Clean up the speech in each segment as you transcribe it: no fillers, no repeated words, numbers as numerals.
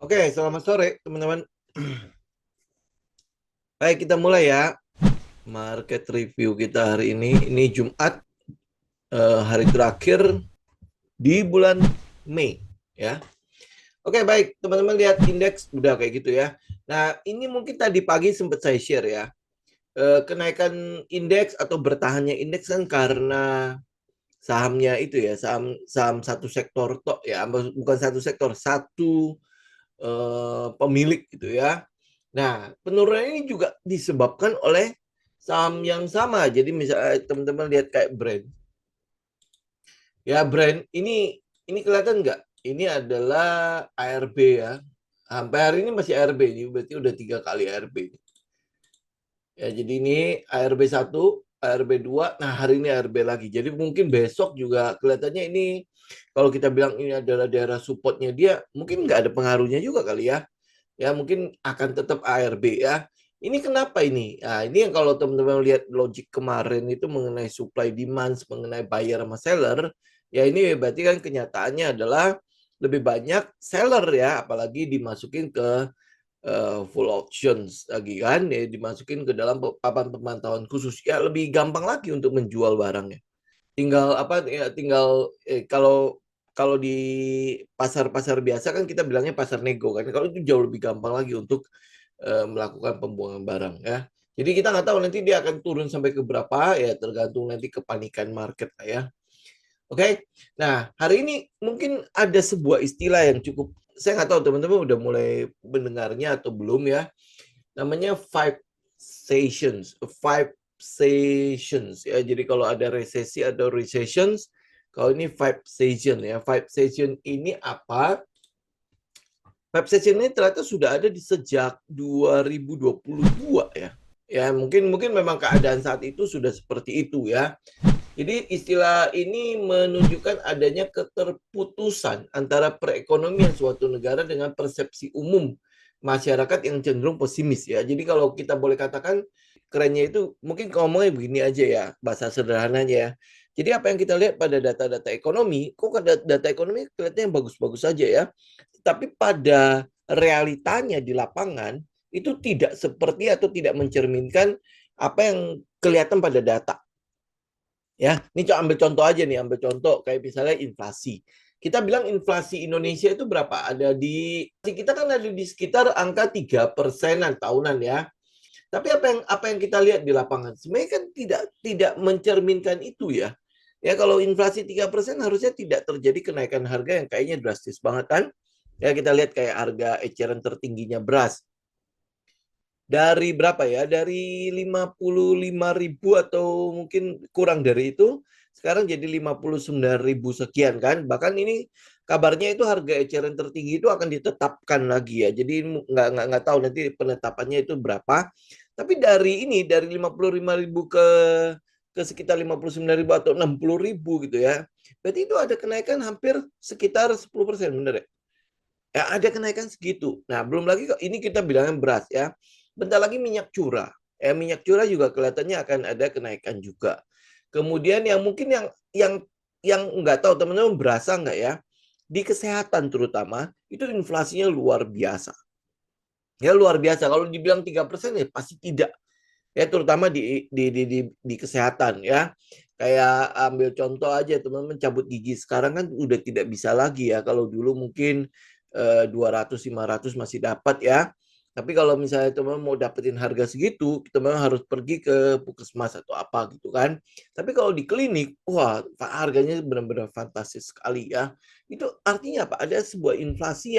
Oke, selamat sore teman-teman. Baik, kita mulai ya. Market review kita hari ini. Ini Jumat, hari terakhir di bulan Mei, ya. Oke, baik. Teman-teman lihat indeks udah kayak gitu ya. Nah, ini mungkin tadi pagi sempat saya share ya. Kenaikan indeks atau bertahannya indeks kan karena sahamnya itu ya, saham saham satu sektor tok ya, bukan satu sektor, satu pemilik gitu ya. Nah, penurunan ini juga disebabkan oleh saham yang sama. Jadi misalnya teman-teman lihat kayak brand. Ya, brand ini kelihatan nggak? Ini adalah ARB ya. Sampai hari ini masih ARB, ini berarti udah 3 kali ARB. Ya, jadi ini ARB 1, ARB 2, nah hari ini ARB lagi. Jadi mungkin besok juga kelihatannya ini, kalau kita bilang ini adalah daerah supportnya dia, mungkin nggak ada pengaruhnya juga kali ya. Ya mungkin akan tetap ARB ya. Ini kenapa ini? Nah, ini yang kalau teman-teman lihat logik kemarin itu mengenai supply demand, mengenai buyer sama seller, ya ini berarti kan kenyataannya adalah lebih banyak seller ya, apalagi dimasukin ke full options lagi kan, ya dimasukin ke dalam papan pemantauan khusus, ya lebih gampang lagi untuk menjual barangnya. Tinggal apa ya, tinggal kalau kalau di pasar-pasar biasa kan kita bilangnya pasar nego kan. Kalau itu jauh lebih gampang lagi untuk melakukan pembuangan barang ya. Jadi kita nggak tahu nanti dia akan turun sampai ke berapa ya, tergantung nanti kepanikan market lah ya. Oke. Nah, hari ini mungkin ada sebuah istilah yang cukup, saya nggak tahu teman-teman udah mulai mendengarnya atau belum ya. Namanya five sessions, five sessions ya. Jadi kalau ada resesi atau recessions, kalau ini five session ya. Five session ini apa? Five session ini ternyata sudah ada di sejak 2022 ya. Ya, mungkin memang keadaan saat itu sudah seperti itu ya. Jadi istilah ini menunjukkan adanya keterputusan antara perekonomian suatu negara dengan persepsi umum masyarakat yang cenderung pesimis ya. Jadi kalau kita boleh katakan kerennya itu mungkin ngomongnya begini aja ya, bahasa sederhananya ya. Jadi apa yang kita lihat pada data-data ekonomi, kok data ekonomi kelihatannya bagus-bagus saja ya. Tapi pada realitanya di lapangan itu tidak seperti atau tidak mencerminkan apa yang kelihatan pada data. Ya, ini ambil contoh aja nih, ambil contoh kayak misalnya inflasi. Kita bilang inflasi Indonesia itu berapa? Ada di kita kan ada di sekitar angka 3%-an tahunan ya. Tapi apa yang kita lihat di lapangan sebenarnya kan tidak mencerminkan itu ya. Ya kalau inflasi 3% harusnya tidak terjadi kenaikan harga yang kayaknya drastis banget kan. Ya kita lihat kayak harga eceran tertingginya beras dari berapa ya? Dari 55.000 atau mungkin kurang dari itu, sekarang jadi 59.000 sekian kan. Bahkan ini kabarnya itu harga eceran tertinggi itu akan ditetapkan lagi ya. Jadi nggak tahu nanti penetapannya itu berapa. Tapi dari 55.000 ke sekitar 59.000 atau 60.000 gitu ya. Berarti itu ada kenaikan hampir sekitar 10%, benar ya? Ya, ada kenaikan segitu. Nah, belum lagi ini kita bilangnya beras ya. Bentar lagi minyak curah. Minyak curah juga kelihatannya akan ada kenaikan juga. Kemudian yang mungkin yang nggak tahu teman-teman berasa nggak ya, di kesehatan terutama itu inflasinya luar biasa. Ya luar biasa. Kalau dibilang 3% ya pasti tidak. Ya terutama di kesehatan ya. Kayak ambil contoh aja teman-teman, cabut gigi sekarang kan udah tidak bisa lagi ya. Kalau dulu mungkin 200 500 masih dapat ya. Tapi kalau misalnya teman mau dapetin harga segitu, teman harus pergi ke puskesmas atau apa gitu kan. Tapi kalau di klinik, wah harganya benar-benar fantastis sekali ya. Itu artinya apa? Ada sebuah inflasi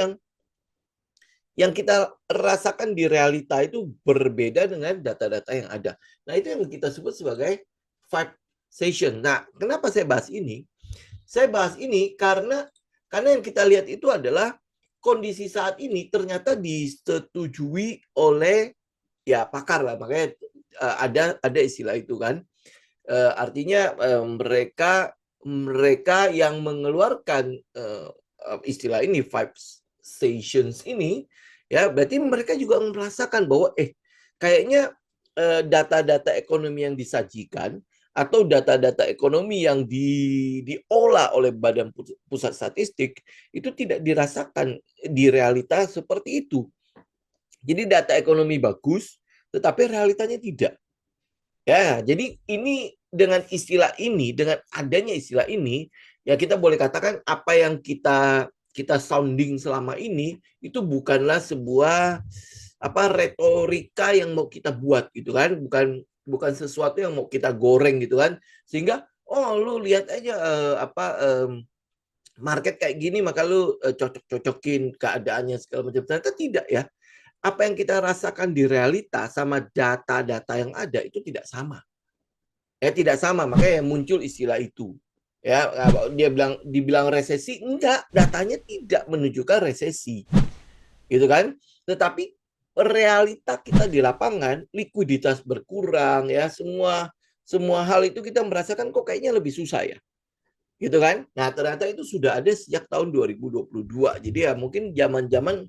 yang kita rasakan di realita itu berbeda dengan data-data yang ada. Nah, itu yang kita sebut sebagai five session. Nah, kenapa saya bahas ini? Saya bahas ini karena yang kita lihat itu adalah kondisi saat ini ternyata disetujui oleh ya pakar lah, makanya ada istilah itu kan. Artinya mereka mereka yang mengeluarkan istilah ini five stations ini ya berarti mereka juga merasakan bahwa kayaknya data-data ekonomi yang disajikan atau data-data ekonomi yang diolah oleh Badan Pusat Statistik itu tidak dirasakan di realita seperti itu. Jadi data ekonomi bagus, tetapi realitanya tidak. Ya, jadi ini dengan istilah ini, dengan adanya istilah ini, ya kita boleh katakan apa yang kita sounding selama ini itu bukanlah sebuah retorika yang mau kita buat gitu kan, bukan sesuatu yang mau kita goreng gitu kan, sehingga lu lihat aja market kayak gini maka lu cocok-cocokin keadaannya segala macam. Ternyata tidak ya. Apa yang kita rasakan di realita sama data-data yang ada itu tidak sama. Ya tidak sama, makanya muncul istilah itu. Ya, dibilang resesi, enggak, datanya tidak menunjukkan resesi. Gitu kan? Tetapi realita kita di lapangan, likuiditas berkurang ya, semua hal itu kita merasakan kok kayaknya lebih susah ya. Gitu kan? Nah, ternyata itu sudah ada sejak tahun 2022. Jadi ya mungkin zaman-zaman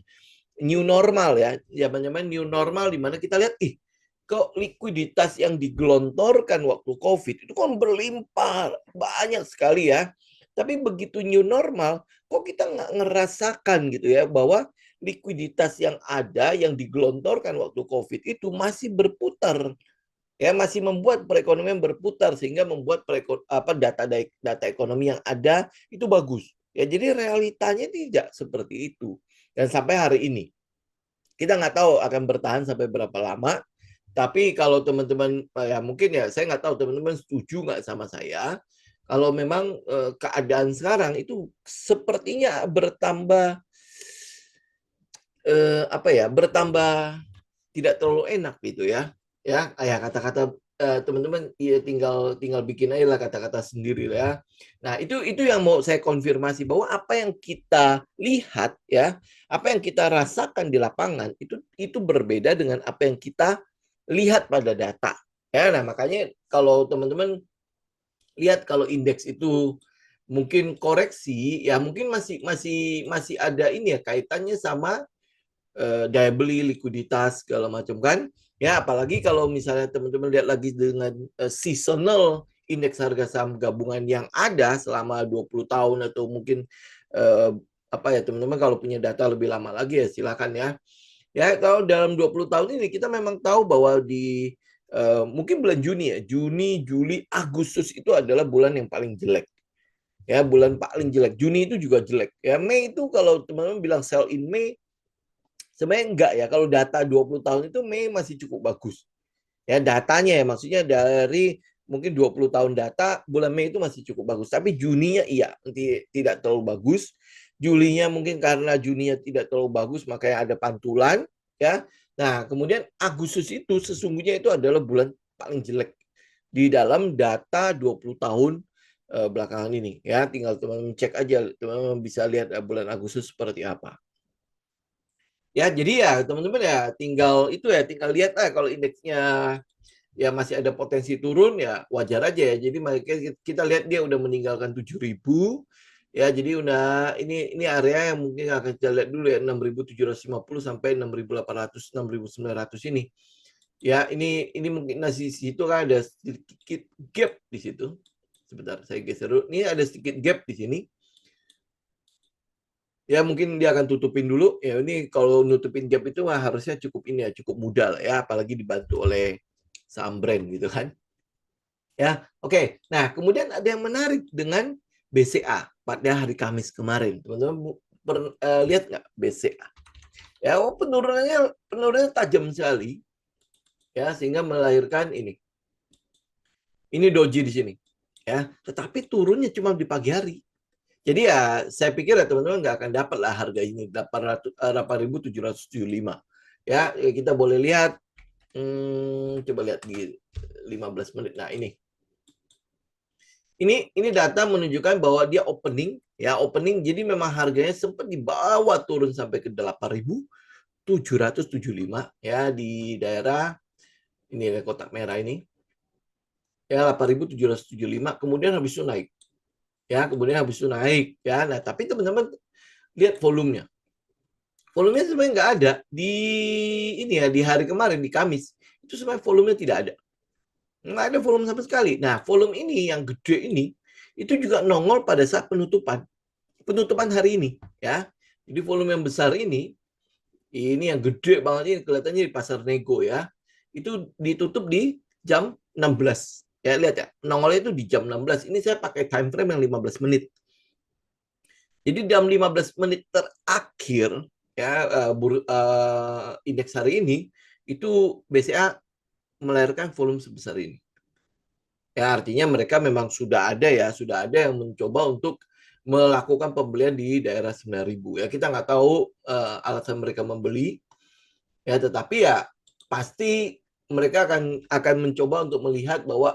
new normal ya, zaman-zaman new normal di mana kita lihat kok likuiditas yang digelontorkan waktu COVID itu kan berlimpah banyak sekali ya. Tapi begitu new normal, kok kita nggak ngerasakan gitu ya bahwa likuiditas yang ada yang digelontorkan waktu COVID itu masih berputar ya, masih membuat perekonomian berputar sehingga membuat data ekonomi yang ada itu bagus ya. Jadi realitanya tidak seperti itu, dan sampai hari ini kita nggak tahu akan bertahan sampai berapa lama. Tapi kalau teman-teman ya mungkin ya saya nggak tahu teman-teman setuju nggak sama saya kalau memang keadaan sekarang itu sepertinya bertambah bertambah tidak terlalu enak gitu ya. Ya kata-kata teman-teman ya tinggal bikin aja lah kata-kata sendiri ya. Nah, itu yang mau saya konfirmasi bahwa apa yang kita lihat ya, apa yang kita rasakan di lapangan itu berbeda dengan apa yang kita lihat pada data. Ya, nah makanya kalau teman-teman lihat kalau indeks itu mungkin koreksi ya mungkin masih ada ini ya kaitannya sama daya beli, likuiditas segala macam kan. Ya, apalagi kalau misalnya teman-teman lihat lagi dengan seasonal indeks harga saham gabungan yang ada selama 20 tahun atau mungkin teman-teman kalau punya data lebih lama lagi ya silakan ya. Ya, kalau dalam 20 tahun ini kita memang tahu bahwa di mungkin bulan Juni ya, Juni, Juli, Agustus itu adalah bulan yang paling jelek. Ya, bulan paling jelek. Juni itu juga jelek. Ya, Mei itu kalau teman-teman bilang sell in Mei, sebenarnya enggak ya. Kalau data 20 tahun itu Mei masih cukup bagus. Ya, datanya ya, maksudnya dari mungkin 20 tahun data, bulan Mei itu masih cukup bagus. Tapi Juninya iya, tidak terlalu bagus. Julinya mungkin karena Juninya tidak terlalu bagus, makanya ada pantulan. Ya. Nah, kemudian Agustus itu sesungguhnya itu adalah bulan paling jelek di dalam data 20 tahun belakangan ini. Ya, tinggal teman-teman cek aja, teman-teman bisa lihat bulan Agustus seperti apa. Ya, jadi ya teman-teman ya tinggal lihat kalau indeksnya ya masih ada potensi turun ya wajar aja ya. Jadi kita lihat dia udah meninggalkan 7.000 ya. Jadi udah ini area yang mungkin akan kita lihat dulu ya 6.750 sampai 6.800 6.900 ini. Ya, ini mungkin di situ kan ada sedikit gap di situ. Sebentar, saya geser dulu. Ini ada sedikit gap di sini. Ya mungkin dia akan tutupin dulu ya. Ini kalau nutupin gap itu harusnya cukup ini ya, cukup mudah lah ya, apalagi dibantu oleh saham brand gitu kan ya. Oke, nah kemudian ada yang menarik dengan BCA pada hari Kamis kemarin. Teman-teman lihat nggak BCA ya? Penurunannya tajam sekali ya, sehingga melahirkan ini doji di sini ya, tetapi turunnya cuma di pagi hari. Jadi ya saya pikir ya teman-teman nggak akan dapat lah harga ini 8.775 ya. Kita boleh lihat coba lihat di 15 menit. Nah, ini data menunjukkan bahwa dia opening ya, jadi memang harganya sempat dibawa turun sampai ke 8.775 ya di daerah ini ya, kotak merah ini ya 8.775, kemudian habis itu naik. Ya, kemudian habis itu naik ya. Nah, tapi teman-teman lihat volumenya. Volumenya sebenarnya nggak ada di ini ya, di hari kemarin di Kamis. Itu sebenarnya volumenya tidak ada. Nggak ada volume sama sekali. Nah, volume ini yang gede ini itu juga nongol pada saat penutupan hari ini, ya. Jadi volume yang besar ini yang gede banget ini kelihatannya di pasar nego ya. Itu ditutup di jam 16. Ya, lihat ya. Nongolnya itu di jam 16. Ini saya pakai time frame yang 15 menit. Jadi dalam 15 menit terakhir ya indeks hari ini itu BCA melahirkan volume sebesar ini. Ya, artinya mereka memang sudah ada yang mencoba untuk melakukan pembelian di daerah 9.000. Ya, kita nggak tahu alasan mereka membeli, ya, tetapi ya pasti mereka akan mencoba untuk melihat bahwa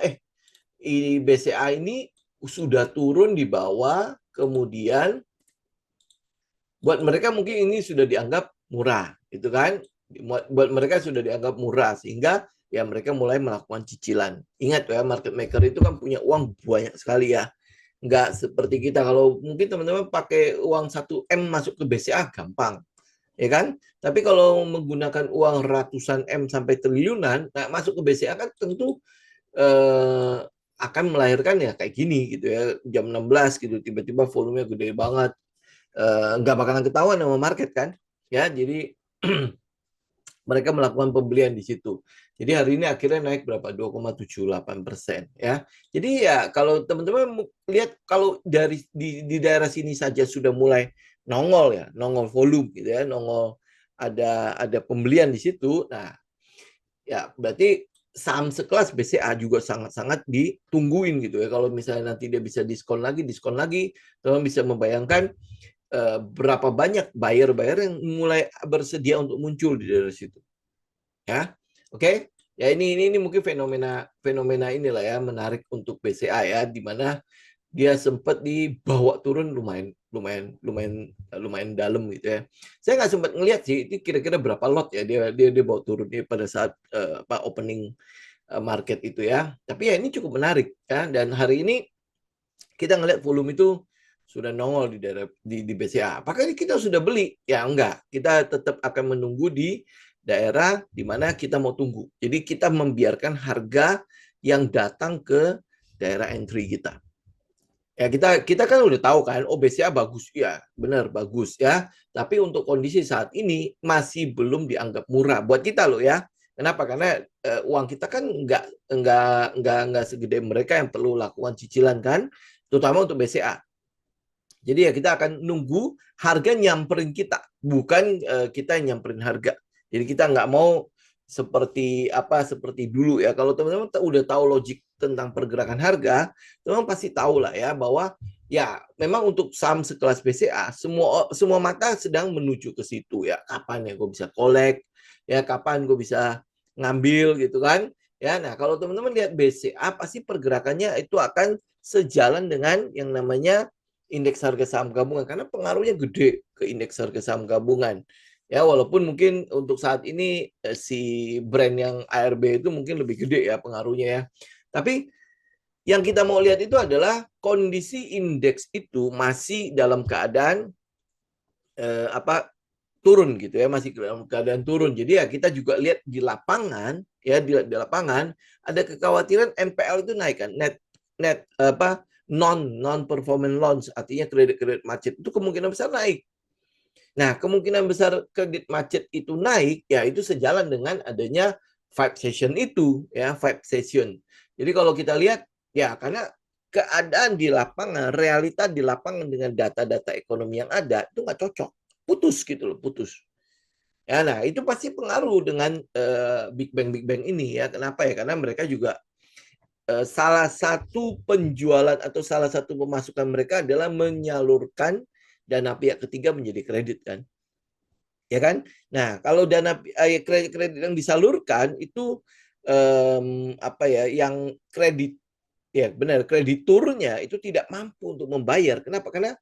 BCA ini sudah turun di bawah, kemudian buat mereka mungkin ini sudah dianggap murah, gitu kan? Buat mereka sudah dianggap murah sehingga ya mereka mulai melakukan cicilan. Ingat ya, market maker itu kan punya uang banyak sekali ya. Nggak seperti kita, kalau mungkin teman-teman pakai uang 1 M masuk ke BCA gampang, ya kan? Tapi kalau menggunakan uang ratusan M sampai triliunan, nah masuk ke BCA kan tentu akan melahirkan ya kayak gini gitu ya, jam 16 gitu tiba-tiba volumenya gede banget, nggak bakalan ketahuan sama market kan, ya. Jadi mereka melakukan pembelian di situ. Jadi hari ini akhirnya naik berapa? 2,78% ya. Jadi ya kalau teman-teman lihat, kalau di daerah sini saja sudah mulai nongol ya, nongol volume gitu ya, nongol ada pembelian di situ. Nah, ya berarti saham sekelas BCA juga sangat-sangat ditungguin gitu ya. Kalau misalnya nanti dia bisa diskon lagi, teman bisa membayangkan berapa banyak buyer-buyer yang mulai bersedia untuk muncul di daerah situ. Ya, oke. Ya ini mungkin fenomena inilah ya menarik untuk BCA ya, di mana dia sempat dibawa turun lumayan dalam gitu ya. Saya nggak sempat ngelihat sih itu kira-kira berapa lot ya dia bawa turun pada saat opening market itu ya. Tapi ya ini cukup menarik ya, dan hari ini kita ngelihat volume itu sudah nongol di daerah di BCA. Apakah kita sudah beli? Ya enggak. Kita tetap akan menunggu di daerah di mana kita mau tunggu. Jadi kita membiarkan harga yang datang ke daerah entry kita. Ya kita kan udah tahu kan, oh BCA bagus ya, benar bagus ya. Tapi untuk kondisi saat ini masih belum dianggap murah buat kita loh ya. Kenapa? Karena uang kita kan nggak segede mereka yang perlu lakukan cicilan kan, terutama untuk BCA. Jadi ya kita akan nunggu harga nyamperin kita, bukan kita yang nyamperin harga. Jadi kita nggak mau seperti dulu ya. Kalau teman-teman udah tahu logik tentang pergerakan harga, teman pasti tahu lah ya bahwa ya memang untuk saham sekelas BCA semua mata sedang menuju ke situ ya. Kapan ya gue bisa collect, ya kapan gue bisa ngambil gitu kan. Ya, nah kalau teman-teman lihat BCA pasti pergerakannya itu akan sejalan dengan yang namanya indeks harga saham gabungan, karena pengaruhnya gede ke indeks harga saham gabungan. Ya, walaupun mungkin untuk saat ini si brand yang ARB itu mungkin lebih gede ya pengaruhnya ya. Tapi yang kita mau lihat itu adalah kondisi indeks itu masih dalam keadaan turun gitu ya, masih dalam keadaan turun. Jadi ya kita juga lihat di lapangan ya, di lapangan ada kekhawatiran NPL itu naik kan, net net non performing loans, artinya kredit macet itu kemungkinan besar naik. Nah, kemungkinan besar kredit macet itu naik ya, itu sejalan dengan adanya 5 session itu ya, 5 session. Jadi kalau kita lihat ya, karena keadaan di lapangan, realita di lapangan dengan data-data ekonomi yang ada itu nggak cocok, putus gitu loh, putus. Ya, nah itu pasti pengaruh dengan Big Bang ini ya. Kenapa ya? Karena mereka juga salah satu penjualan atau salah satu pemasukan mereka adalah menyalurkan dana pihak ketiga menjadi kredit kan, ya kan? Nah kalau dana kredit yang disalurkan itu yang kredit ya benar krediturnya itu tidak mampu untuk membayar. Kenapa? Karena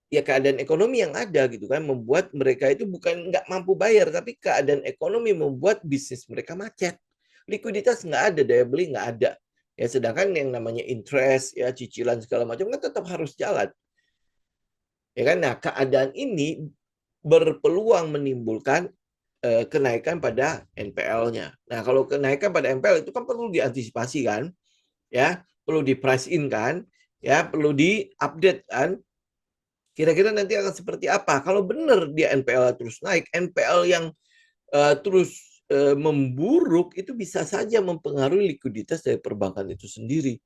ya keadaan ekonomi yang ada gitu kan membuat mereka itu bukan nggak mampu bayar, tapi keadaan ekonomi membuat bisnis mereka macet, likuiditas nggak ada, daya beli nggak ada ya. Sedangkan yang namanya interest ya, cicilan segala macam kan tetap harus jalan ya kan. Nah keadaan ini berpeluang menimbulkan kenaikan pada NPL-nya. Nah, kalau kenaikan pada NPL itu kan perlu diantisipasi kan, ya, perlu di price in kan, ya, perlu di-update kan. Kira-kira nanti akan seperti apa? Kalau benar dia NPL terus naik, NPL yang terus memburuk itu bisa saja mempengaruhi likuiditas dari perbankan itu sendiri.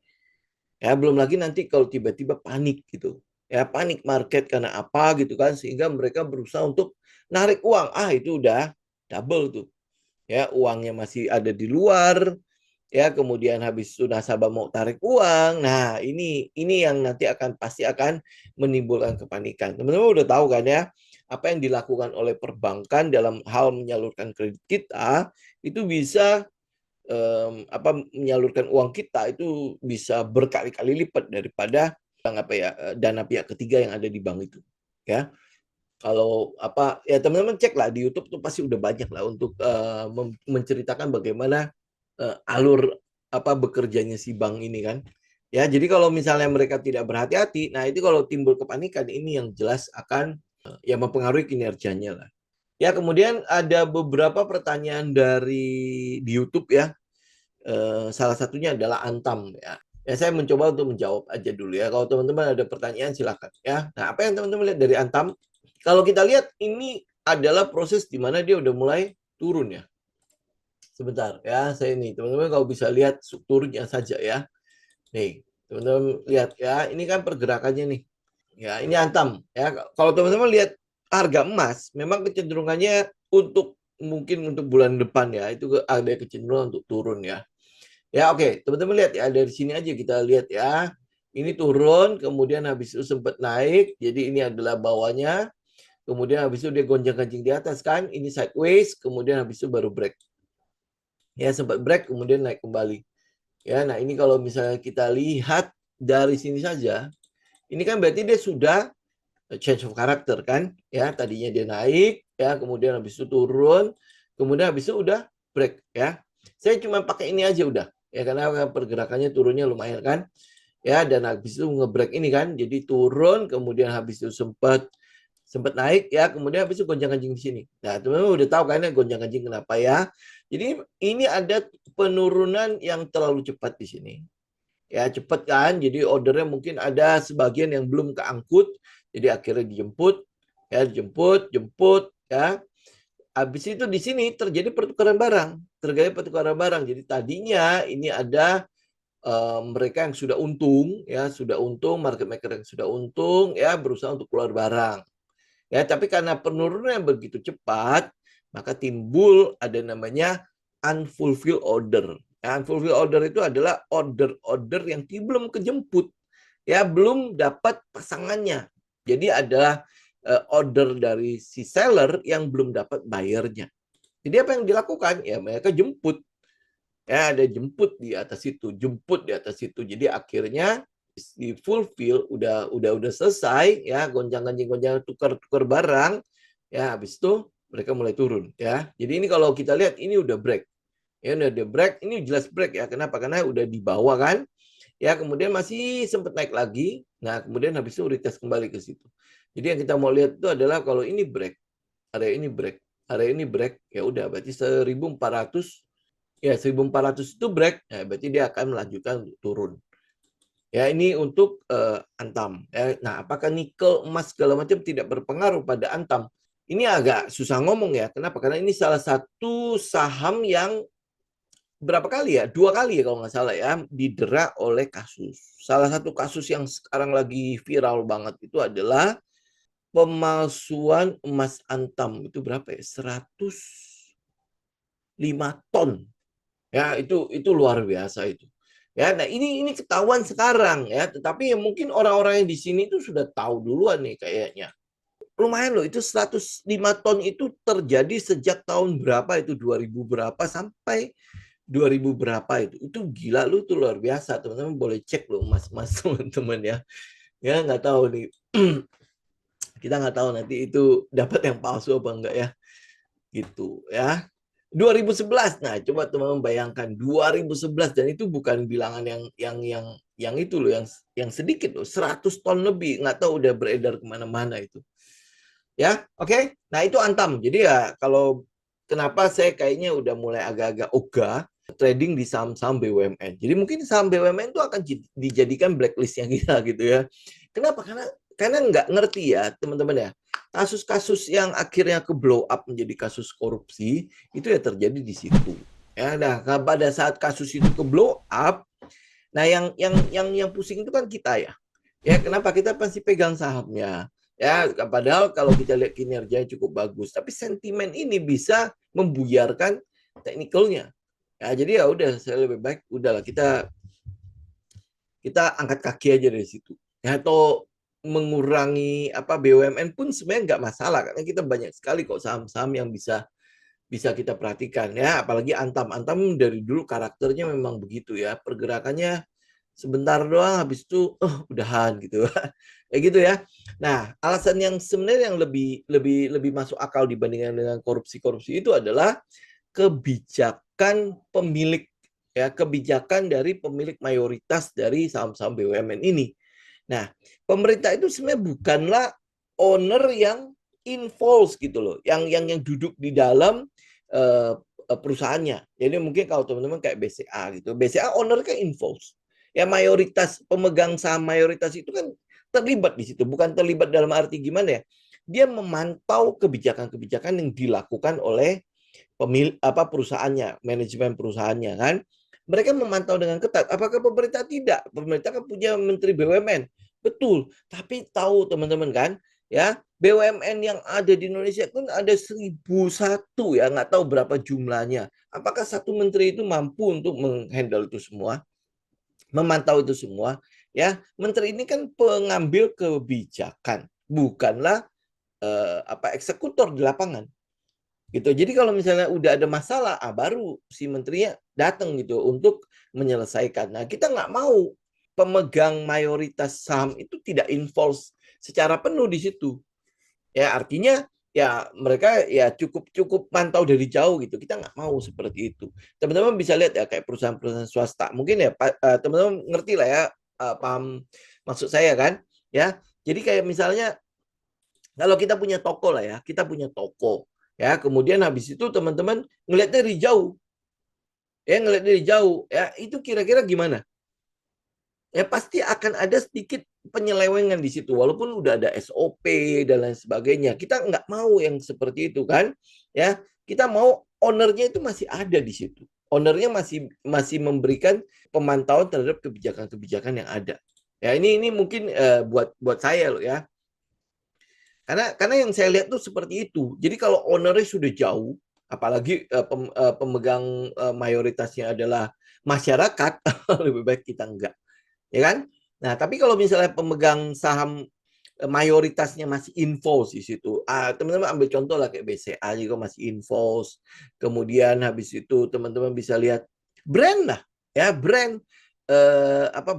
Ya, belum lagi nanti kalau tiba-tiba panik gitu. Ya, panik market karena apa gitu kan, sehingga mereka berusaha untuk narik uang. Itu udah double tuh. Ya, uangnya masih ada di luar, ya, kemudian habis itu nasabah mau tarik uang. Nah, ini yang nanti pasti akan menimbulkan kepanikan. Teman-teman udah tahu kan ya, apa yang dilakukan oleh perbankan dalam hal menyalurkan kredit kita itu bisa menyalurkan uang kita itu bisa berkali-kali lipat daripada dana pihak ketiga yang ada di bank itu, ya. Kalau ya teman-teman cek lah di YouTube tuh pasti udah banyak lah untuk menceritakan bagaimana alur bekerjanya si bank ini kan. Ya, jadi kalau misalnya mereka tidak berhati-hati, nah itu kalau timbul kepanikan ini yang jelas akan ya mempengaruhi kinerjanya lah. Ya, kemudian ada beberapa pertanyaan di YouTube ya. Salah satunya adalah Antam ya. Ya, saya mencoba untuk menjawab aja dulu ya. Kalau teman-teman ada pertanyaan silakan ya. Nah, apa yang teman-teman lihat dari Antam? Kalau kita lihat ini adalah proses di mana dia udah mulai turun ya. Sebentar ya, saya ini teman-teman kalau bisa lihat strukturnya saja ya. Nih, teman-teman lihat ya, ini kan pergerakannya nih. Ya, ini Antam ya. Kalau teman-teman lihat harga emas, memang kecenderungannya mungkin untuk bulan depan ya, itu ada kecenderungan untuk turun ya. Ya, oke, teman-teman lihat ya, dari sini aja kita lihat ya. Ini turun, kemudian habis itu sempat naik. Jadi ini adalah bawahnya. Kemudian habis itu dia gonjang-ganjing di atas kan. Ini sideways, kemudian habis itu baru break. Ya, sempat break, kemudian naik kembali. Ya, nah ini kalau misalnya kita lihat dari sini saja, ini kan berarti dia sudah change of character kan. Ya, tadinya dia naik, ya, kemudian habis itu turun, kemudian habis itu udah break ya. Saya cuma pakai ini aja udah. Ya, karena pergerakannya turunnya lumayan kan. Ya, dan habis itu ngebreak ini kan. Jadi turun, kemudian habis itu sempat naik ya, kemudian habis itu gonjang-ganjing di sini. Nah, teman-teman udah tahu kan ya gonjang-ganjing kenapa ya. Jadi ini ada penurunan yang terlalu cepat di sini. Ya, cepat kan. Jadi ordernya mungkin ada sebagian yang belum keangkut. Jadi akhirnya dijemput, ya, jemput ya. Habis itu di sini terjadi pertukaran barang. Jadi tadinya ini ada mereka yang sudah untung, ya, market maker yang sudah untung, ya, berusaha untuk keluar barang. Ya, tapi karena penurunan yang begitu cepat, maka timbul ada namanya unfulfilled order. Ya, unfulfilled order itu adalah order-order yang belum kejemput, ya, belum dapat pasangannya. Jadi adalah order dari si seller yang belum dapat bayarnya. Jadi apa yang dilakukan? Ya, mereka jemput. Ya, ada jemput di atas itu, Jadi akhirnya di fulfill udah selesai ya, gonjang-ganjing tukar barang ya, habis itu mereka mulai turun ya. Jadi ini kalau kita lihat ini udah break. Ya, udah break, ini jelas break ya. Kenapa? Karena udah di bawah kan. Ya, kemudian masih sempat naik lagi. Nah, kemudian habis itu retest kembali ke situ. Jadi yang kita mau lihat itu adalah kalau ini break, area ini break, ya udah berarti 1400. Ya, 1400 itu break, ya, berarti dia akan melanjutkan turun. Ya, ini untuk Antam. Ya. Nah, apakah nikel, emas, segala macam tidak berpengaruh pada Antam? Ini agak susah ngomong ya. Kenapa? Karena ini salah satu saham yang berapa kali ya? 2 kali ya kalau nggak salah ya, didera oleh kasus. Salah satu kasus yang sekarang lagi viral banget itu adalah pemalsuan emas Antam. Itu berapa ya? 105 ton. Ya, itu luar biasa itu. Ya, nah ini ketahuan sekarang ya, tetapi mungkin orang-orang yang di sini itu sudah tahu duluan nih kayaknya. Lumayan loh, itu 105 ton itu terjadi sejak tahun berapa itu, 2000 berapa sampai 2000 berapa itu. Itu gila lu, tuh luar biasa. Teman-teman boleh cek loh mas-mas teman-teman ya. Ya, nggak tahu nih. Kita nggak tahu nanti itu dapat yang palsu apa enggak ya. Gitu ya. 2011. Nah, coba teman-teman bayangkan 2011, dan itu bukan bilangan yang itu loh, yang sedikit loh, 100 ton lebih, nggak tahu udah beredar kemana-mana itu. Ya, oke. Nah, itu Antam. Jadi ya kalau kenapa saya kayaknya udah mulai agak-agak ogah trading di saham-saham BUMN. Jadi mungkin saham BUMN itu akan dijadikan blacklistnya kita gitu ya. Kenapa? Karena nggak ngerti ya teman-teman ya. Kasus-kasus yang akhirnya ke blow up menjadi kasus korupsi itu ya terjadi di situ. Ya, nah pada saat kasus itu ke blow up, nah yang pusing itu kan kita ya. Ya, kenapa kita pasti pegang sahamnya? Ya, padahal kalau kita lihat kinerjanya cukup bagus, tapi sentimen ini bisa membuyarkan teknikalnya. Ya, jadi ya udah saya lebih baik udahlah kita angkat kaki aja dari situ. Ya, atau mengurangi apa BUMN pun sebenarnya nggak masalah karena kita banyak sekali kok saham-saham yang bisa bisa kita perhatikan ya, apalagi Antam dari dulu karakternya memang begitu ya, pergerakannya sebentar doang habis itu udahan gitu. Kayak gitu ya. Nah, alasan yang sebenarnya yang lebih lebih lebih masuk akal dibandingkan dengan korupsi-korupsi itu adalah kebijakan pemilik ya, kebijakan dari pemilik mayoritas dari saham-saham BUMN ini. Nah, pemerintah itu sebenarnya bukanlah owner yang involved gitu loh, yang duduk di dalam perusahaannya. Jadi mungkin kalau teman-teman kayak BCA gitu, BCA owner kan involved. Ya mayoritas pemegang saham mayoritas itu kan terlibat di situ, bukan terlibat dalam arti gimana ya? Dia memantau kebijakan-kebijakan yang dilakukan oleh perusahaannya, manajemen perusahaannya kan. Mereka memantau dengan ketat. Apakah pemerintah tidak? Pemerintah kan punya menteri BUMN. Betul, tapi tahu teman-teman kan, ya BUMN yang ada di Indonesia kan ada 1.001 ya, nggak tahu berapa jumlahnya. Apakah satu menteri itu mampu untuk menghandle itu semua, memantau itu semua? Ya, menteri ini kan pengambil kebijakan, bukanlah eksekutor di lapangan gitu. Jadi kalau misalnya udah ada masalah, baru si menterinya datang gitu untuk menyelesaikan. Nah, kita nggak mau pemegang mayoritas saham itu tidak involve secara penuh di situ. Ya artinya ya mereka ya cukup cukup mantau dari jauh gitu. Kita nggak mau seperti itu. Teman-teman bisa lihat ya kayak perusahaan-perusahaan swasta. Mungkin ya teman-teman ngerti lah ya, paham maksud saya kan? Ya. Jadi kayak misalnya kalau kita punya toko lah ya, kita punya toko. Ya, kemudian habis itu teman-teman ngelihat dari jauh. Ya, ngelihat dari jauh. Ya, itu kira-kira gimana? Ya, pasti akan ada sedikit penyelewengan di situ. Walaupun udah ada SOP dan lain sebagainya. Kita nggak mau yang seperti itu kan. Ya, kita mau ownernya itu masih ada di situ. Ownernya masih masih memberikan pemantauan terhadap kebijakan-kebijakan yang ada. Ya, ini mungkin buat saya loh ya. Karena yang saya lihat tuh seperti itu. Jadi kalau ownernya sudah jauh, apalagi pemegang mayoritasnya adalah masyarakat, lebih baik kita enggak, ya kan? Nah, tapi kalau misalnya pemegang saham mayoritasnya masih info di situ. Teman-teman ambil contoh lah kayak BCA juga masih info. Kemudian habis itu teman-teman bisa lihat brand lah, ya brand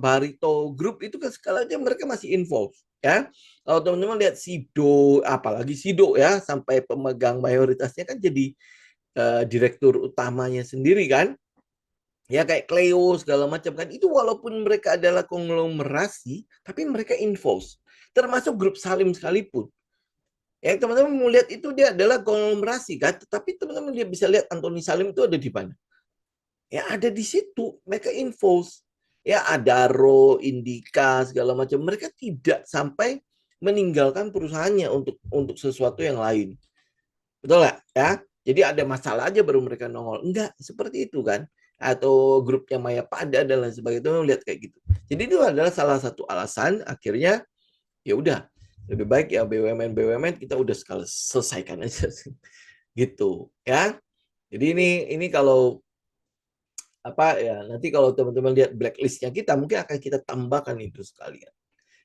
Barito Group itu kan skalanya mereka masih info, ya. Kalau teman-teman lihat Sido, apalagi Sido ya, sampai pemegang mayoritasnya kan jadi direktur utamanya sendiri kan, ya kayak Cleo segala macam kan, itu walaupun mereka adalah konglomerasi tapi mereka infos, termasuk grup Salim sekalipun ya. Teman-teman mau lihat itu dia adalah konglomerasi kan, tetapi teman-teman dia bisa lihat Anthony Salim itu ada di mana ya, ada di situ, mereka infos ya, Adaro, Indika segala macam, mereka tidak sampai meninggalkan perusahaannya untuk sesuatu yang lain. Betul nggak ya? Jadi ada masalah aja baru mereka nongol. Enggak, seperti itu kan. Atau grupnya Maya Pada dan lain sebagainya, lihat kayak gitu. Jadi itu adalah salah satu alasan akhirnya ya udah lebih baik ya BUMN kita udah sekali selesaikan aja gitu ya. Jadi ini kalau apa ya, nanti kalau teman-teman lihat blacklistnya kita mungkin akan kita tambahkan itu sekalian.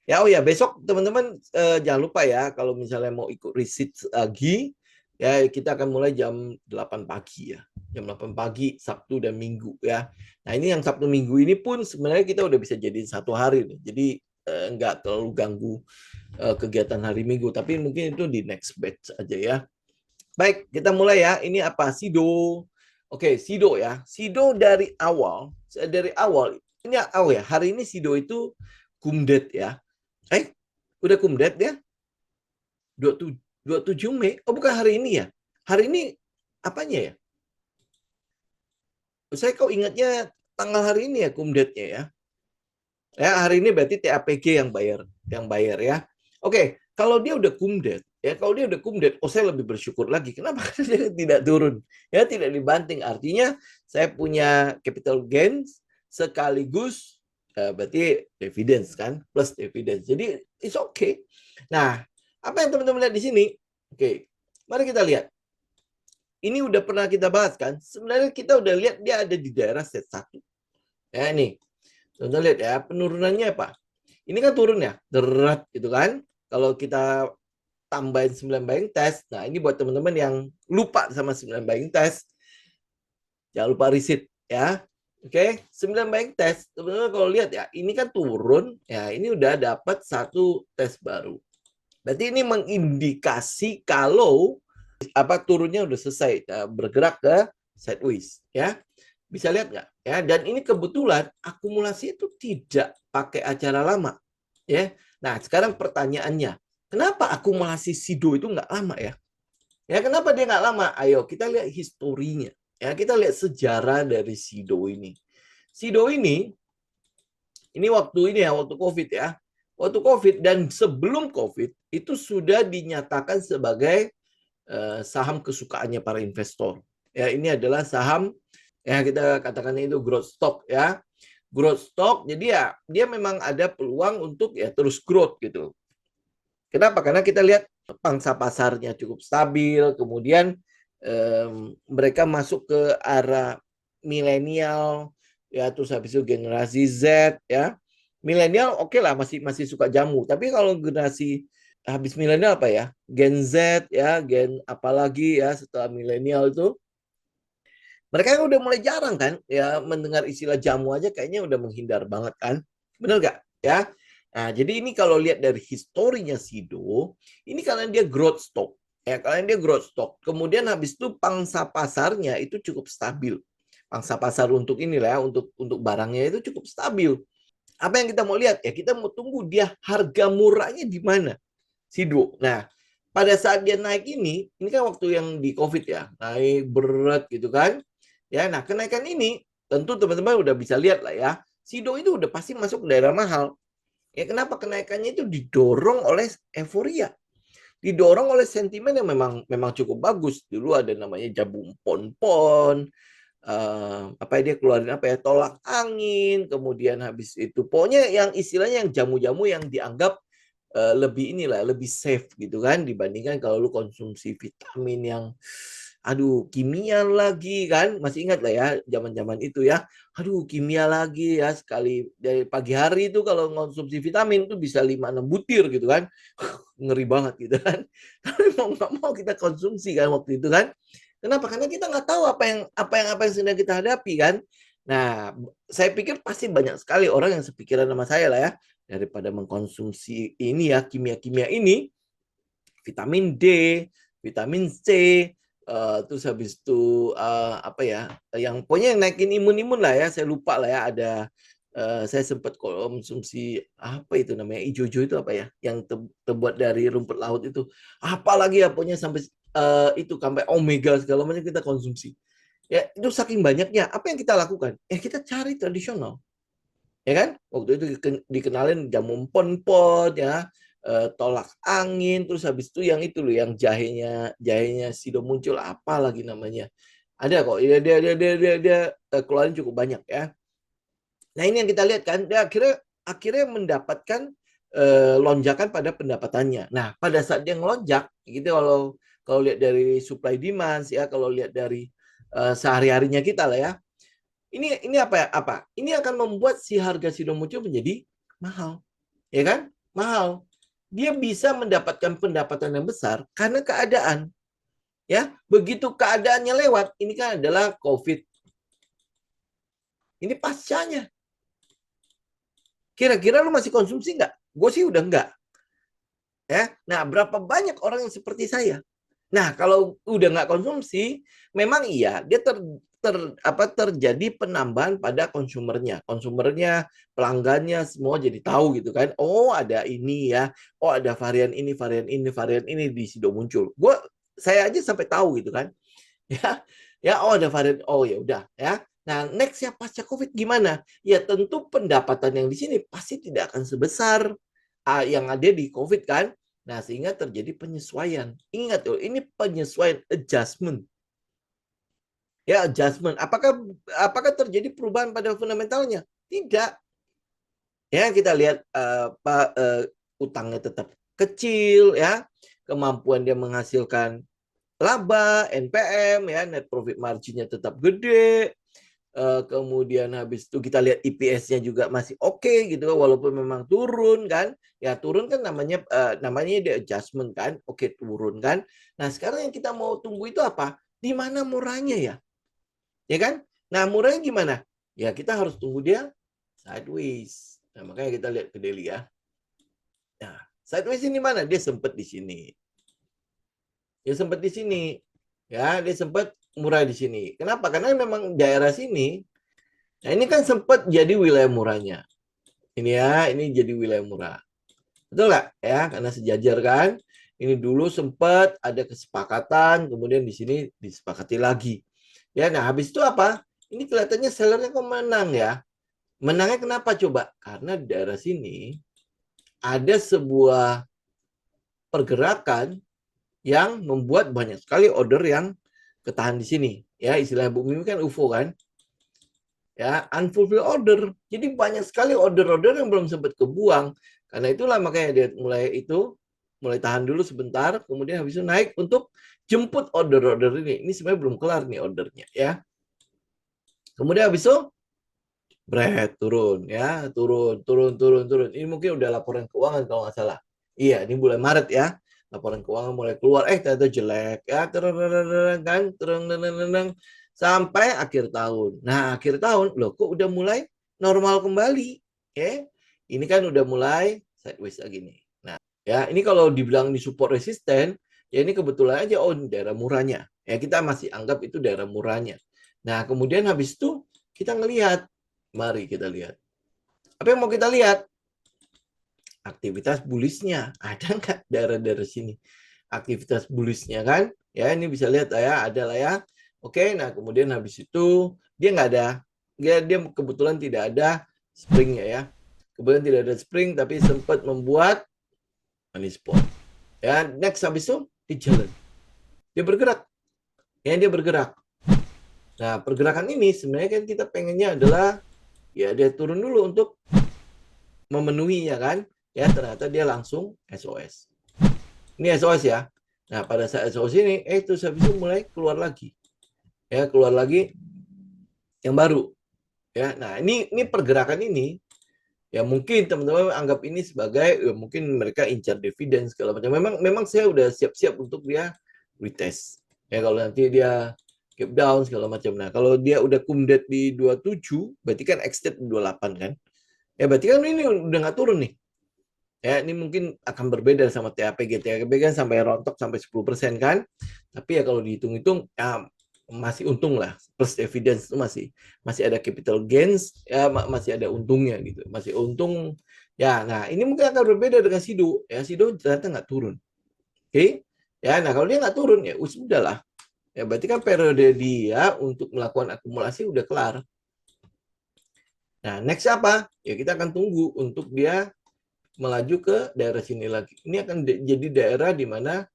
Ya, oh ya, besok teman-teman jangan lupa ya kalau misalnya mau ikut riset lagi, ya kita akan mulai jam 8 pagi ya. Jam 8 pagi, Sabtu dan Minggu ya. Nah, ini yang Sabtu Minggu ini pun sebenarnya kita udah bisa jadi satu hari nih. Jadi nggak terlalu ganggu kegiatan hari Minggu, tapi mungkin itu di next batch aja ya. Baik, kita mulai ya. Ini apa? Sido. Oke, Sido ya. Sido dari awal ini ya. Hari ini Sido itu kumdet ya. Udah kumdet ya? 27 Mei. Oh, bukan hari ini ya. Hari ini apanya ya? Saya kok ingatnya tanggal hari ini ya cum date-nya ya. Ya, hari ini berarti TAPG yang bayar ya. Oke, kalau dia udah cum date, ya kalau dia udah cum date, oh saya lebih bersyukur lagi. Kenapa? Karena dia tidak turun, ya tidak dibanting. Artinya saya punya capital gains sekaligus berarti dividends kan, plus dividends. Jadi it's okay. Nah, apa yang teman-teman lihat di sini? Oke, mari kita lihat. Ini udah pernah kita bahas kan? Sebenarnya kita udah lihat dia ada di daerah set 1. Ya ini. Contoh lihat ya, penurunannya apa? Ini kan turun ya, derat gitu kan. Kalau kita tambahin 9 buying test, nah ini buat teman-teman yang lupa sama 9 buying test, jangan lupa reset ya. Oke, 9 buying test, teman-teman kalau lihat ya, ini kan turun, ya ini udah dapat satu tes baru. Berarti ini mengindikasi kalau apa turunnya udah selesai, bergerak ke sideways ya. Bisa lihat nggak? Ya, dan ini kebetulan akumulasi itu tidak pakai acara lama. Ya. Nah, sekarang pertanyaannya, kenapa akumulasi SIDO itu nggak lama ya? Ya, kenapa dia nggak lama? Ayo kita lihat historinya. Ya, kita lihat sejarah dari SIDO ini. SIDO ini waktu ini ya, waktu COVID ya. Waktu COVID dan sebelum COVID itu sudah dinyatakan sebagai saham kesukaannya para investor. Ya, ini adalah saham ya kita katakan itu growth stock ya. Growth stock jadi ya dia memang ada peluang untuk ya terus growth gitu. Kenapa? Karena kita lihat pangsa pasarnya cukup stabil, kemudian mereka masuk ke arah milenial ya, terus habis itu generasi Z ya. Milenial oke lah masih masih suka jamu, tapi kalau generasi habis milenial apa ya? Gen Z ya, gen apalagi ya setelah milenial itu mereka udah mulai jarang kan ya mendengar istilah jamu aja kayaknya udah menghindar banget kan. Bener nggak? Ya. Nah, jadi ini kalau lihat dari historinya Sido, ini kalian dia growth stock. Ya, kalian dia growth stock. Kemudian habis itu pangsa pasarnya itu cukup stabil. Pangsa pasar untuk inilah ya, untuk barangnya itu cukup stabil. Apa yang kita mau lihat? Ya kita mau tunggu dia harga murahnya di mana. Sido. Nah, pada saat dia naik ini kan waktu yang di COVID ya, naik berat gitu kan. Ya, nah kenaikan ini tentu teman-teman udah bisa lihat lah ya. Sido itu udah pasti masuk ke daerah mahal. Ya kenapa kenaikannya itu didorong oleh euforia. Didorong oleh sentimen yang memang cukup bagus. Dulu ada namanya jabung pon-pon, apa dia keluarin apa ya tolak angin, kemudian habis itu pokoknya yang istilahnya yang jamu-jamu yang dianggap lebih inilah lebih safe gitu kan dibandingkan kalau lu konsumsi vitamin yang aduh kimia lagi kan masih ingat lah ya zaman-zaman itu ya aduh kimia lagi ya sekali dari pagi hari itu kalau konsumsi vitamin itu bisa 5-6 butir gitu kan ngeri banget gitu kan tapi mau nggak mau kita konsumsi kan waktu itu kan kenapa karena kita nggak tahu apa yang sedang kita hadapi kan nah saya pikir pasti banyak sekali orang yang sepikiran sama saya lah ya daripada mengkonsumsi ini ya kimia-kimia ini vitamin D, vitamin C, terus habis itu apa ya yang pokoknya yang naikin imun-imun lah ya saya lupa lah ya ada saya sempat konsumsi apa itu namanya ijo-ijo itu apa ya yang terbuat dari rumput laut itu apalagi ya pokoknya sampai itu sampai omega segala macam kita konsumsi ya itu saking banyaknya apa yang kita lakukan kita cari tradisional ya kan waktu itu dikenalin jamu pon-pon ya tolak angin terus habis itu yang itu loh yang jahenya Sido muncul apa lagi namanya ada kok dia keluarin cukup banyak ya nah ini yang kita lihat kan dia akhirnya mendapatkan lonjakan pada pendapatannya nah pada saat dia ngelonjak gitu kalau lihat dari supply demand ya kalau lihat dari sehari-harinya kita lah ya ini apa? Ini akan membuat si harga Sido muncul menjadi mahal. Ya kan? Mahal. Dia bisa mendapatkan pendapatan yang besar karena keadaan. Ya, begitu keadaannya lewat, ini kan adalah COVID. Ini pascanya. Kira-kira lu masih konsumsi nggak? Gue sih udah nggak. Ya, nah berapa banyak orang yang seperti saya? Nah, kalau udah nggak konsumsi, memang iya dia terjadi penambahan pada konsumernya. Konsumernya, pelanggannya semua jadi tahu gitu kan. Oh, ada ini ya. Oh, ada varian ini di Sido muncul. Saya aja sampai tahu gitu kan. Ya, ya, oh ada varian, oh ya udah ya. Nah, next ya pasca COVID gimana? Ya tentu pendapatan yang di sini pasti tidak akan sebesar yang ada di COVID kan. Nah, sehingga terjadi penyesuaian. Ingat loh, ini penyesuaian adjustment. Ya, adjustment. Apakah terjadi perubahan pada fundamentalnya? Tidak. Ya, kita lihat utangnya tetap kecil ya. Kemampuan dia menghasilkan laba, NPM ya, net profit marginnya tetap gede. Kemudian habis itu kita lihat EPS-nya juga masih oke gitu, walaupun memang turun kan. Ya turun kan namanya dia adjustment kan. Oke, turun kan. Nah, sekarang yang kita mau tunggu itu apa? Di mana murahnya ya? Ya kan? Nah, murahnya gimana? Ya kita harus tunggu dia sideways. Nah, makanya kita lihat ke daily ya. Nah, sideways ini mana? Dia sempat di sini. Dia sempat di sini. Ya, dia sempat murah di sini. Kenapa? Karena memang daerah sini. Nah, ini kan sempat jadi wilayah murahnya. Ini ya, ini jadi wilayah murah. Betul nggak? Ya, karena sejajar kan. Ini dulu sempat ada kesepakatan, kemudian di sini disepakati lagi. Ya, nah habis itu apa? Ini kelihatannya sellernya kok menang ya. Menangnya kenapa coba? Karena di daerah sini ada sebuah pergerakan yang membuat banyak sekali order yang ketahan di sini. Ya, istilah Bu Mimi kan UFO kan. Ya, unfulfilled order. Jadi banyak sekali order-order yang belum sempat kebuang. Karena itulah makanya dia mulai tahan dulu sebentar, kemudian habis itu naik untuk jemput order-order ini. Ini sebenarnya belum kelar nih ordernya ya. Kemudian habis itu bread turun ya, turun. Ini mungkin udah laporan keuangan kalau nggak salah. Iya, ini bulan Maret ya. Laporan keuangan mulai keluar, ternyata jelek ya, terang sampai akhir tahun. Nah, akhir tahun loh kok udah mulai normal kembali. Ya. Ini kan udah mulai sideways lagi nih. Nah, ya, ini kalau dibilang di support resisten, ya ini kebetulan aja oh ini daerah murahnya. Ya, kita masih anggap itu daerah murahnya. Nah, kemudian habis itu kita ngelihat. Mari kita lihat. Apa yang mau kita lihat? Aktivitas bullish-nya. Ada nggak daerah-daerah sini? Aktivitas bullish-nya kan? Ya, ini bisa lihat ya, ada lah ya. Oke, nah kemudian habis itu dia nggak ada. Dia kebetulan tidak ada springnya ya. Kemudian tidak ada spring, tapi sempat membuat money spot. Ya, next habis itu di jalan. Dia bergerak. Ya, dia bergerak. Nah, pergerakan ini sebenarnya kan kita pengennya adalah ya dia turun dulu untuk memenuhinya kan. Ya, ternyata dia langsung SOS. Ini SOS ya. Nah, pada saat SOS ini, terus habis itu mulai keluar lagi. Ya, keluar lagi yang baru. Ya, nah ini pergerakan ini ya mungkin teman-teman anggap ini sebagai ya mungkin mereka incar dividen segala macam. Memang saya udah siap-siap untuk dia retest. Ya kalau nanti dia gap down segala macam. Nah, kalau dia udah kumdet di 27, berarti kan extend 28 kan. Ya berarti kan ini udah nggak turun nih. Ya, ini mungkin akan berbeda sama TAPG. TAPG kan sampai rontok sampai 10% kan. Tapi ya kalau dihitung-hitung ya masih untung lah. Plus evidence itu masih ada capital gains, ya masih ada untungnya gitu. Masih untung. Ya, nah ini mungkin akan berbeda dengan Sido. Ya, Sido ternyata nggak turun. Oke. Ya, nah kalau dia nggak turun ya sudah lah. Ya berarti kan periode dia untuk melakukan akumulasi udah kelar. Nah, next apa? Ya kita akan tunggu untuk dia melaju ke daerah sini lagi. Ini akan jadi daerah di mana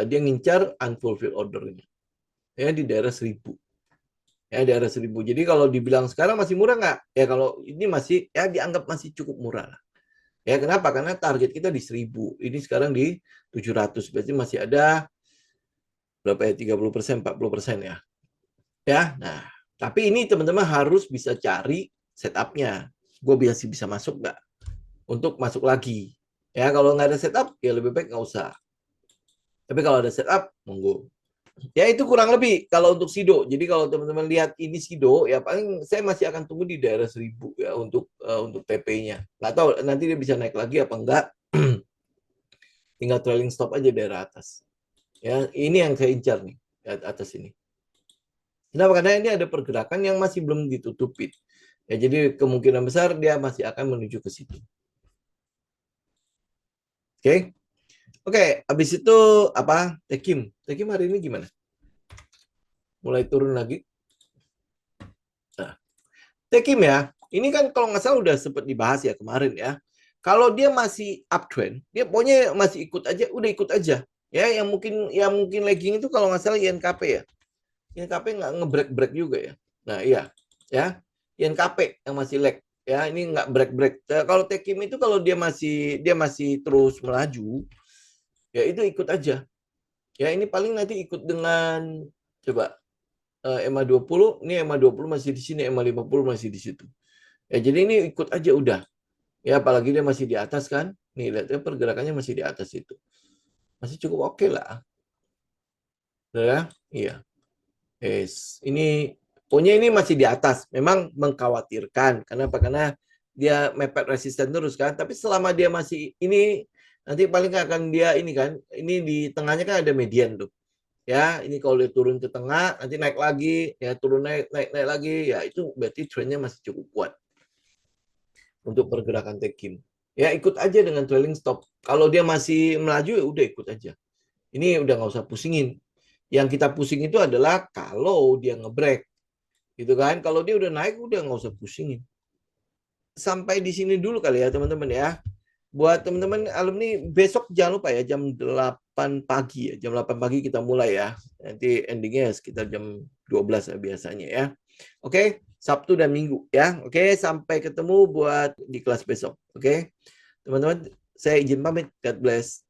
dia ngincar unfulfilled ordernya. Ya di daerah 1000. Ya daerah 1000. Jadi kalau dibilang sekarang masih murah nggak? Ya kalau ini masih ya dianggap masih cukup murah lah. Ya kenapa? Karena target kita di 1000. Ini sekarang di 700. Berarti masih ada berapa ya? 30%, 40% ya. Ya. Nah, tapi ini teman-teman harus bisa cari setupnya. Gue bisa masuk nggak? Untuk masuk lagi. Ya kalau nggak ada setup, ya lebih baik nggak usah. Tapi kalau ada setup, monggo. Ya itu kurang lebih kalau untuk Sido. Jadi kalau teman-teman lihat ini Sido, ya paling saya masih akan tunggu di daerah 1000 ya untuk TP-nya. Nggak tahu nanti dia bisa naik lagi apa enggak. Tinggal trailing stop aja daerah atas. Ya ini yang saya incar nih atas ini. Kenapa? Karena ini ada pergerakan yang masih belum ditutupin. Ya jadi kemungkinan besar dia masih akan menuju ke situ. Oke. Oke, habis itu apa? Tekim. Tekim hari ini gimana? mulai turun lagi. Nah, Tekim ya, ini kan kalau nggak salah udah sempat dibahas ya kemarin ya. Kalau dia masih uptrend, dia pokoknya masih ikut aja, udah ikut aja. Ya, yang mungkin lagging itu kalau nggak salah INKP ya. INKP nggak nge-break juga ya. Nah, iya, ya. INKP yang masih lag. Ya, ini nggak break. Nah, kalau Tekim itu kalau dia masih terus melaju, ya itu ikut aja. Ya, ini paling nanti ikut dengan coba EMA 20, ini EMA 20 masih di sini, EMA 50 masih di situ. Ya, jadi ini ikut aja udah. Ya, apalagi dia masih di atas kan. Nih, lihatnya pergerakannya masih di atas itu. Masih cukup oke lah. Ya, iya. Ini pokoknya ini masih di atas. Memang mengkhawatirkan. Kenapa? Karena dia mepet resisten terus kan. Tapi selama dia masih ini nanti paling akan dia ini kan. Ini di tengahnya kan ada median tuh. Ya, ini kalau dia turun ke tengah, nanti naik lagi, ya turun naik lagi, ya itu berarti trennya masih cukup kuat untuk pergerakan Tekim. Ya ikut aja dengan trailing stop. Kalau dia masih melaju ya udah ikut aja. Ini udah nggak usah pusingin. Yang kita pusing itu adalah kalau dia ngebreak, gitu kan? Kalau dia udah naik udah nggak usah pusingin. Sampai di sini dulu kali ya teman-teman ya. Buat teman-teman alumni besok jangan lupa ya jam 8 pagi ya. Jam 8 pagi kita mulai ya. Nanti endingnya sekitar jam 12 ya biasanya ya. Oke, Sabtu dan Minggu ya. Oke, sampai ketemu buat di kelas besok. Oke. Teman-teman, saya izin pamit. God bless.